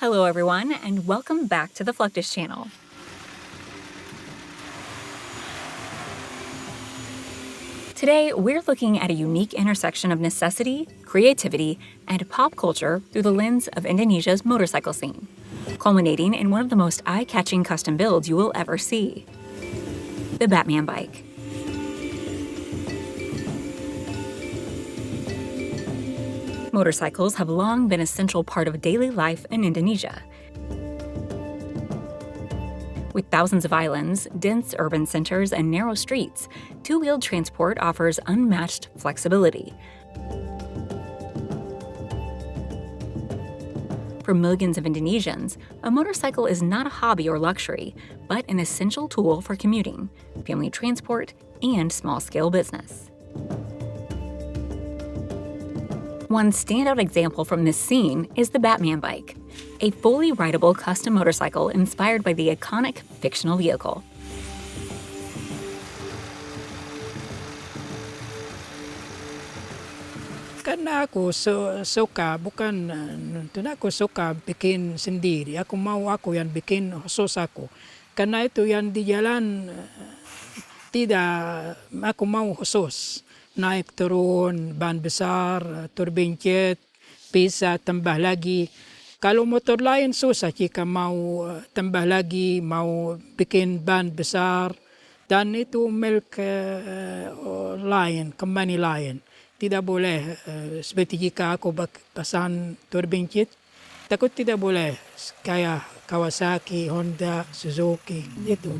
Hello everyone, and welcome back to the Fluctus Channel. Today, we're looking at a unique intersection of necessity, creativity, and pop culture through the lens of Indonesia's motorcycle scene, culminating in one of the most eye-catching custom builds you will ever see: the Batman bike. Motorcycles have long been a central part of daily life in Indonesia. With thousands of islands, dense urban centers, and narrow streets, two-wheeled transport offers unmatched flexibility. For millions of Indonesians, a motorcycle is not a hobby or luxury, but an essential tool for commuting, family transport, and small-scale business. One standout example from this scene is the Batman bike, a fully rideable custom motorcycle inspired by the iconic fictional vehicle. Karena aku suka, aku suka bikin sendiri. Aku yang bikin khusus aku. Karena itu yang di jalan tidak aku mau khusus. Naik turun, ban besar, turbin jet, bisa tambah lagi. Kalau motor lain susah jika mau tambah lagi, mau bikin ban besar. Dan itu milik lain, company lain. Tidak boleh, seperti jika aku pasang turbin jet, takut tidak boleh. Kayak Kawasaki, Honda, Suzuki, gitu.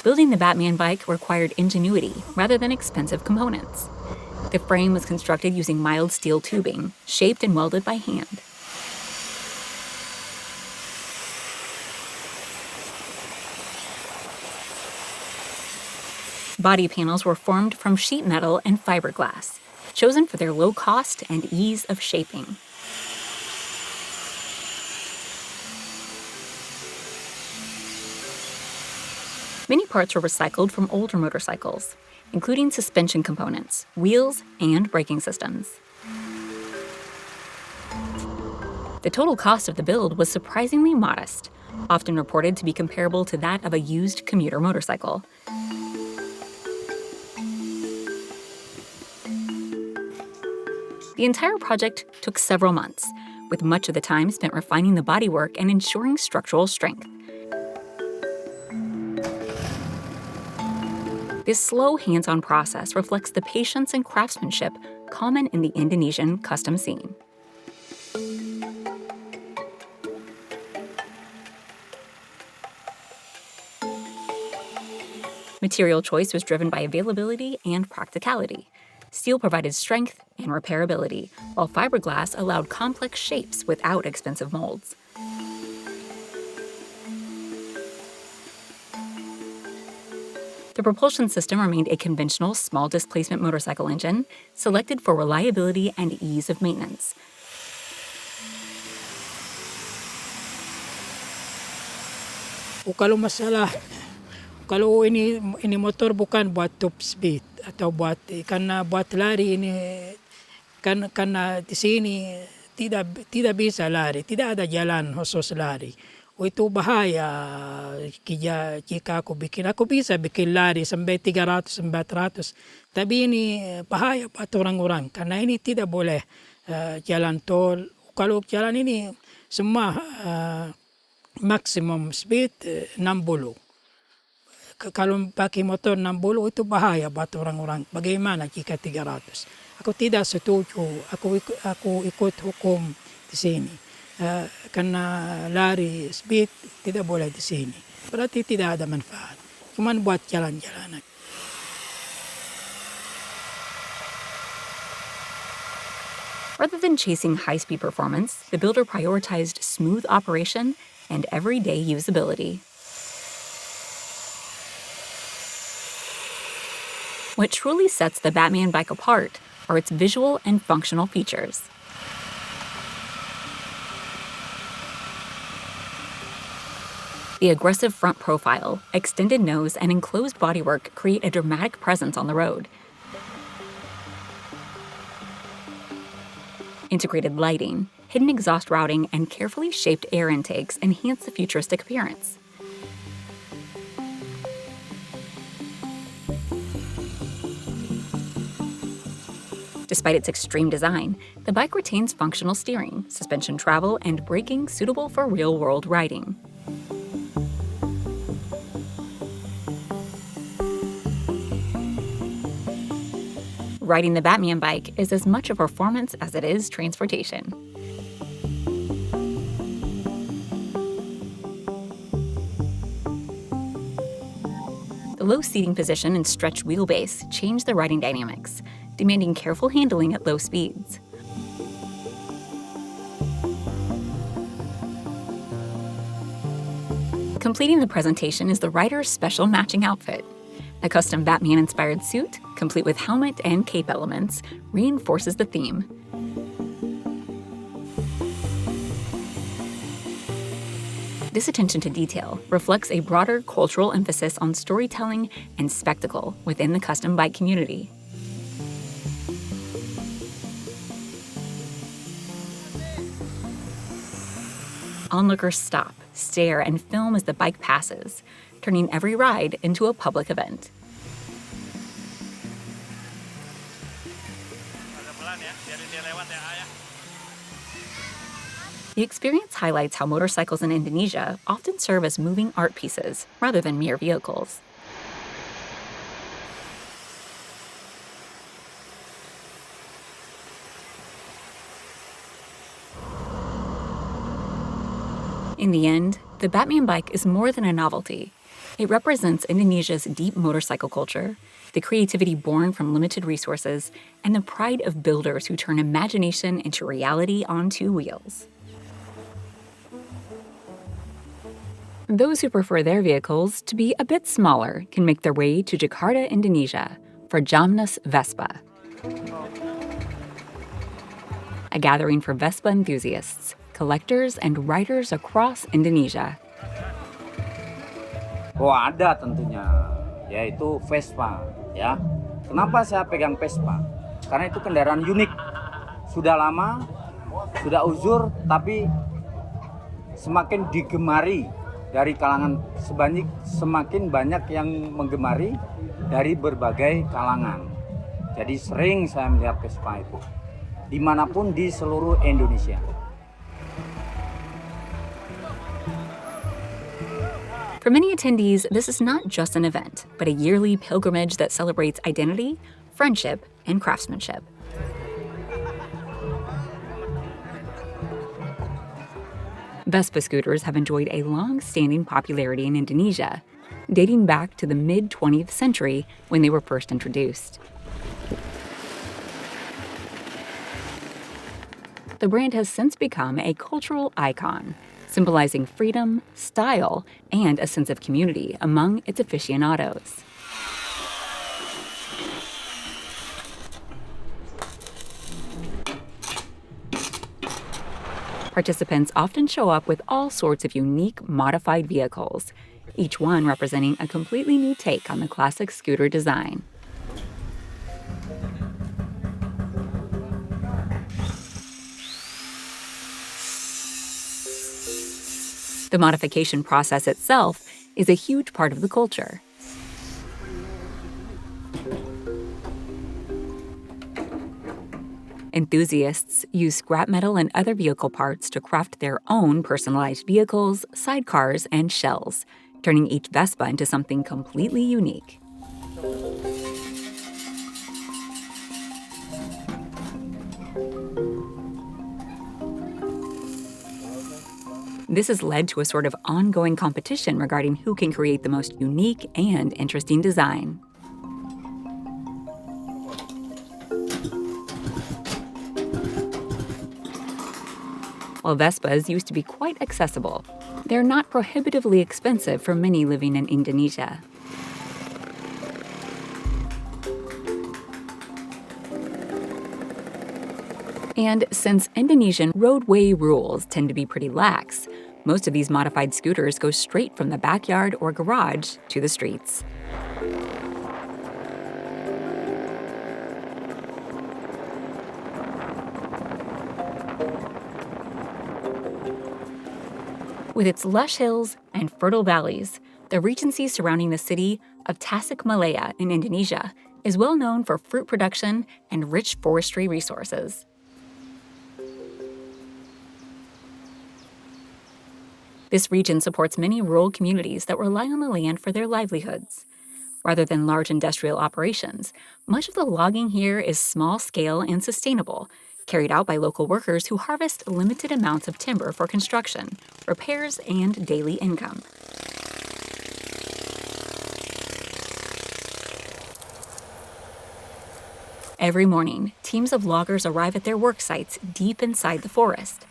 Building the Batman bike required ingenuity rather than expensive components. The frame was constructed using mild steel tubing, shaped and welded by hand. Body panels were formed from sheet metal and fiberglass, chosen for their low cost and ease of shaping. Many parts were recycled from older motorcycles, including suspension components, wheels, and braking systems. The total cost of the build was surprisingly modest, often reported to be comparable to that of a used commuter motorcycle. The entire project took several months, with much of the time spent refining the bodywork and ensuring structural strength. This slow, hands-on process reflects the patience and craftsmanship common in the Indonesian custom scene. Material choice was driven by availability and practicality. Steel provided strength and repairability, while fiberglass allowed complex shapes without expensive molds. The propulsion system remained a conventional small displacement motorcycle engine, selected for reliability and ease of maintenance. Kalau masalah, kalau ini motor bukan buat top speed atau karena buat lari ini karena di sini tidak bisa lari, tidak ada jalan khusus lari. Itu bahaya jika aku bisa bikin lari sampai 300-400, tapi ini bahaya buat orang-orang karena ini tidak boleh jalan tol. Kalau jalan ini semua maksimum speed 60. Kalau pakai motor 60 itu bahaya buat orang-orang. Bagaimana jika 300? Aku tidak setuju. Aku ikut hukum di sini. Karena lari speed tidak boleh di sini. Berarti tidak ada manfaat. Cuman buat jalan-jalan. Rather than chasing high-speed performance, the builder prioritized smooth operation and everyday usability. What truly sets the Batman bike apart are its visual and functional features. The aggressive front profile, extended nose, and enclosed bodywork create a dramatic presence on the road. Integrated lighting, hidden exhaust routing, and carefully shaped air intakes enhance the futuristic appearance. Despite its extreme design, the bike retains functional steering, suspension travel, and braking suitable for real-world riding. Riding the Batman bike is as much a performance as it is transportation. The low seating position and stretched wheelbase change the riding dynamics, demanding careful handling at low speeds. Completing the presentation is the rider's special matching outfit. A custom Batman-inspired suit, complete with helmet and cape elements, reinforces the theme. This attention to detail reflects a broader cultural emphasis on storytelling and spectacle within the custom bike community. Onlookers stop, stare, and film as the bike passes, turning every ride into a public event. The experience highlights how motorcycles in Indonesia often serve as moving art pieces rather than mere vehicles. In the end, the Batman bike is more than a novelty. It represents Indonesia's deep motorcycle culture, the creativity born from limited resources, and the pride of builders who turn imagination into reality on two wheels. Those who prefer their vehicles to be a bit smaller can make their way to Jakarta, Indonesia, for Jamnas Vespa, a gathering for Vespa enthusiasts, collectors, and riders across Indonesia. Oh, ada tentunya, yaitu Vespa, ya. Kenapa saya pegang Vespa? Karena itu kendaraan unik. Sudah lama, sudah uzur, tapi semakin digemari dari kalangan semakin banyak yang menggemari dari berbagai kalangan. Jadi sering saya melihat Vespa itu dimanapun di seluruh Indonesia. For many attendees, this is not just an event, but a yearly pilgrimage that celebrates identity, friendship, and craftsmanship. Vespa scooters have enjoyed a long-standing popularity in Indonesia, dating back to the mid-20th century when they were first introduced. The brand has since become a cultural icon, symbolizing freedom, style, and a sense of community among its aficionados. Participants often show up with all sorts of unique modified vehicles, each one representing a completely new take on the classic scooter design. The modification process itself is a huge part of the culture. Enthusiasts use scrap metal and other vehicle parts to craft their own personalized vehicles, sidecars, and shells, turning each Vespa into something completely unique. This has led to a sort of ongoing competition regarding who can create the most unique and interesting design. While Vespas used to be quite accessible, they're not prohibitively expensive for many living in Indonesia. And since Indonesian roadway rules tend to be pretty lax, Most of these modified scooters go straight from the backyard or garage to the streets. With its lush hills and fertile valleys, the Regency surrounding the city of Tasikmalaya in Indonesia is well known for fruit production and rich forestry resources. This region supports many rural communities that rely on the land for their livelihoods. Rather than large industrial operations, much of the logging here is small-scale and sustainable, carried out by local workers who harvest limited amounts of timber for construction, repairs, and daily income. Every morning, teams of loggers arrive at their work sites deep inside the forest.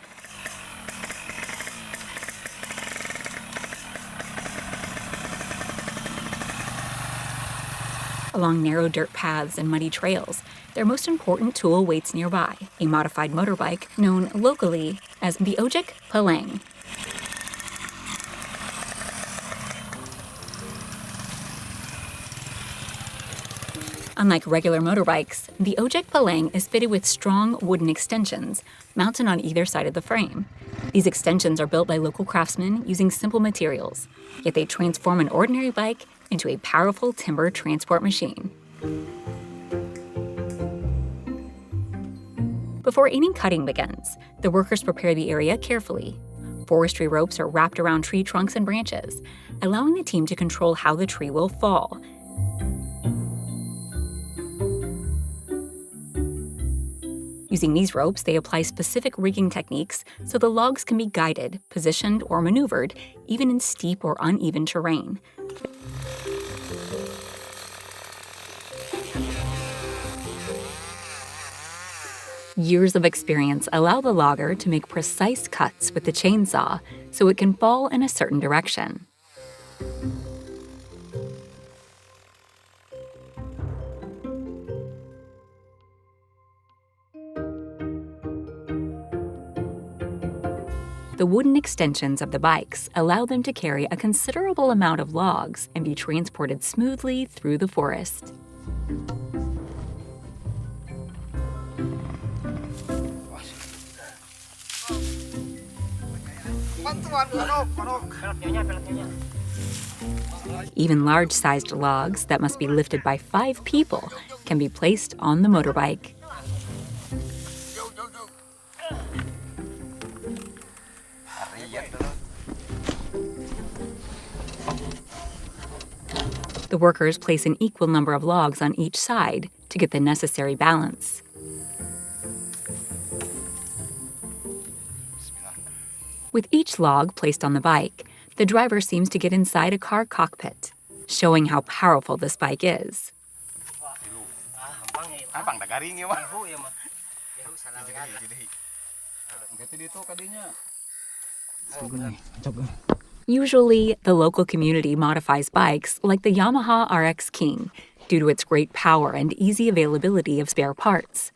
Along narrow dirt paths and muddy trails, their most important tool waits nearby, a modified motorbike known locally as the Ojek Palang. Unlike regular motorbikes, the Ojek Palang is fitted with strong wooden extensions mounted on either side of the frame. These extensions are built by local craftsmen using simple materials, yet they transform an ordinary bike into a powerful timber transport machine. Before any cutting begins, the workers prepare the area carefully. Forestry ropes are wrapped around tree trunks and branches, allowing the team to control how the tree will fall. Using these ropes, they apply specific rigging techniques so the logs can be guided, positioned, or maneuvered, even in steep or uneven terrain. Years of experience allow the logger to make precise cuts with the chainsaw so it can fall in a certain direction. The wooden extensions of the bikes allow them to carry a considerable amount of logs and be transported smoothly through the forest. Even large-sized logs that must be lifted by 5 people can be placed on the motorbike. The workers place an equal number of logs on each side to get the necessary balance. With each log placed on the bike, the driver seems to get inside a car cockpit, showing how powerful this bike is. Usually, the local community modifies bikes like the Yamaha RX King due to its great power and easy availability of spare parts.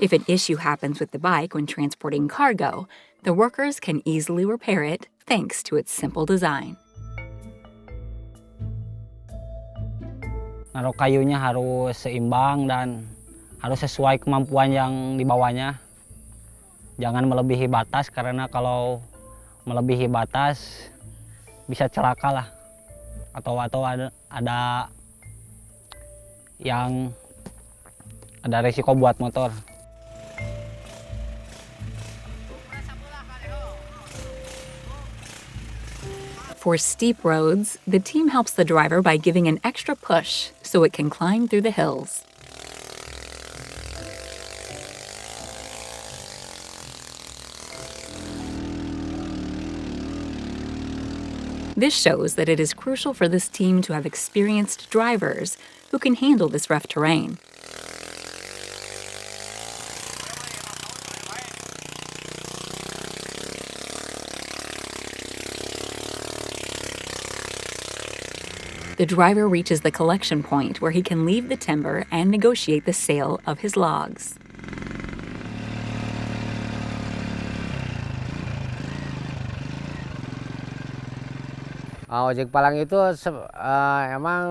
If an issue happens with the bike when transporting cargo, the workers can easily repair it thanks to its simple design. Naruh kayunya harus seimbang dan harus sesuai kemampuan yang dibawanya. Jangan melebihi batas karena kalau melebihi batas bisa celaka lah. Atau ada resiko buat motor. For steep roads, the team helps the driver by giving an extra push so it can climb through the hills. This shows that it is crucial for this team to have experienced drivers who can handle this rough terrain. the driver reaches the collection point where he can leave the timber and negotiate the sale of his logs. Ojek Palang itu emang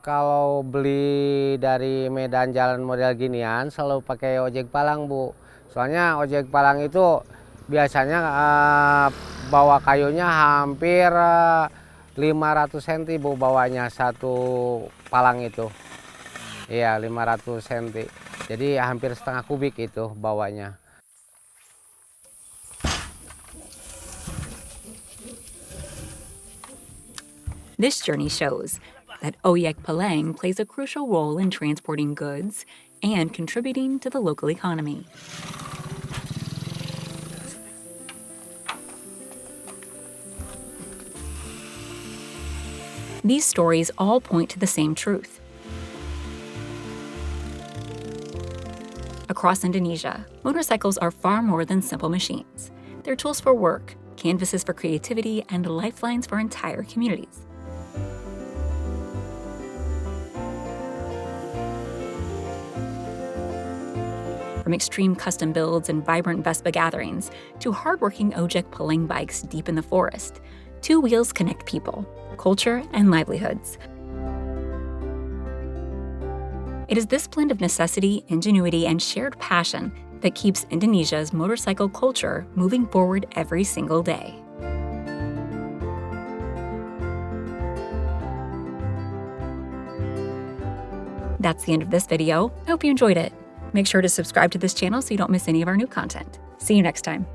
kalau beli dari medan jalan model ginian selalu pakai ojek Palang, Bu. Soalnya ojek Palang itu biasanya bawa kayunya hampir 500 cm, Bu, bawanya satu palang itu. Iya, 500 cm. Jadi hampir setengah kubik itu bawanya. This journey shows that Ojek Palang plays a crucial role in transporting goods and contributing to the local economy. These stories all point to the same truth. Across Indonesia, motorcycles are far more than simple machines. They're tools for work, canvases for creativity, and lifelines for entire communities. From extreme custom builds and vibrant Vespa gatherings to hardworking Ojek Palang bikes deep in the forest, two wheels connect people, culture, and livelihoods. It is this blend of necessity, ingenuity, and shared passion that keeps Indonesia's motorcycle culture moving forward every single day. That's the end of this video. I hope you enjoyed it. Make sure to subscribe to this channel so you don't miss any of our new content. See you next time.